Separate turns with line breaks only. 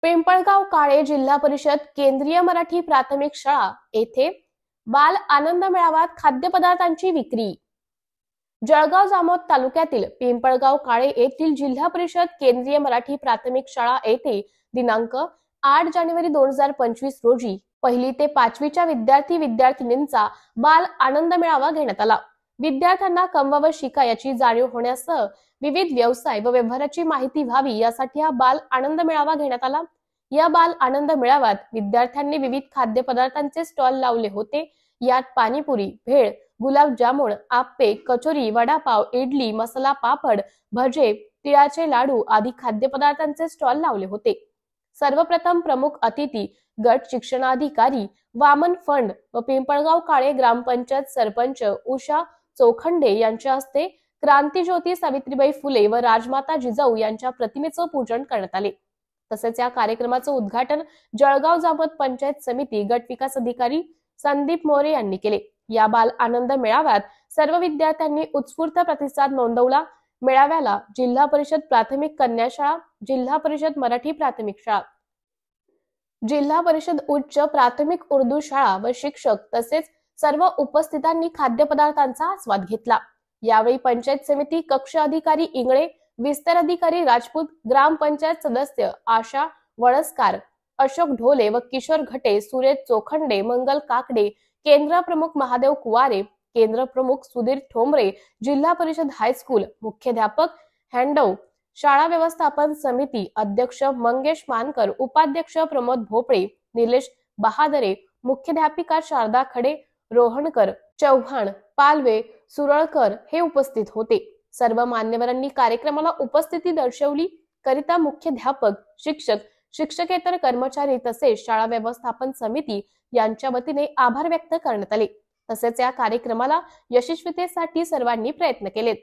पिंपळगाव काळे जिल्हा परिषद केंद्रीय मराठी प्राथमिक शाळा येथे बाल आनंद मेळाव्यात खाद्यपदार्थांची विक्री। जळगाव जामोद तालुक्यातील पिंपळगाव काळे येथील जिल्हा परिषद केंद्रीय मराठी प्राथमिक शाळा येथे दिनांक 8 जानेवारी 2025 रोजी 1ली ते 5वीच्या विद्यार्थी-विद्यार्थिनींचा बाल आनंद मेळावा घेण्यात आला। विद्यार्थ्यांना कमवा व शिका याची जाणीव होण्यासह विविध व्यवसाय व व्यवहाराची माहिती व्हावी यासाठी हा बाल आनंद मेळावा घेण्यात आला। या बाल आनंद मेळाव्यात विद्यार्थ्यांनी विविध खाद्यपदार्थांचे स्टॉल लावले होते। यात पाणीपुरी, भेळ, गुलाबजामुन, आप्पे, कचोरी, वडापाव, इडली, मसाला पापड, भजे, तिळाचे लाडू आदी खाद्यपदार्थांचे स्टॉल लावले होते। सर्वप्रथम प्रमुख अतिथी गट शिक्षणाधिकारी वामन फंड व पिंपळगाव काळे ग्रामपंचायत सरपंच उषा चोखंडे यांच्या हस्ते क्रांतीज्योती सावित्रीबाई फुले व राजमाता जिजाऊ यांच्या प्रतिमेचं पूजन करण्यात आले। तसेच या कार्यक्रमाचं उद्घाटन जळगाव जामोद पंचायत समिती गट विकास अधिकारी संदीप मोरे यांनी केले। या बाल आनंद मेळाव्यात सर्व विद्यार्थ्यांनी उत्स्फूर्त प्रतिसाद नोंदवला। मेळाव्याला जिल्हा परिषद प्राथमिक कन्या शाळा, जिल्हा परिषद मराठी प्राथमिक शाळा, जिल्हा परिषद उच्च प्राथमिक उर्दू शाळा व शिक्षक तसेच सर्व उपस्थितांनी खाद्यपदार्थांचा आस्वाद घेतला। यावेळी पंचायत समिती कक्ष अधिकारी इंगळे, विस्तार अधिकारी राजपूत, ग्रामपंचायत सदस्य आशा वळसकार, अशोक ढोले व किशोर घटे, सुरेश चोखंडे, मंगल काकडे, केंद्र प्रमुख महादेव कुवारे, केंद्र प्रमुख सुधीर ठोंबरे, जिल्हा परिषद हायस्कूल मुख्याध्यापक हँडव, शाळा व्यवस्थापन समिती अध्यक्ष मंगेश मानकर, उपाध्यक्ष प्रमोद भोपळे, निलेश बहादरे, मुख्याध्यापिका शारदा खडे, रोहणकर, चव्हाण, पालवे, सुरळकर हे उपस्थित होते। सर्व मान्यवरांनी कार्यक्रमाला उपस्थिती दर्शवली करिता मुख्याध्यापक, शिक्षक, शिक्षकेतर कर्मचारी तसेच शाळा व्यवस्थापन समिती यांच्या वतीने आभार व्यक्त करण्यात आले। तसेच या कार्यक्रमाला यशस्वीतेसाठी सर्वांनी प्रयत्न केलेत।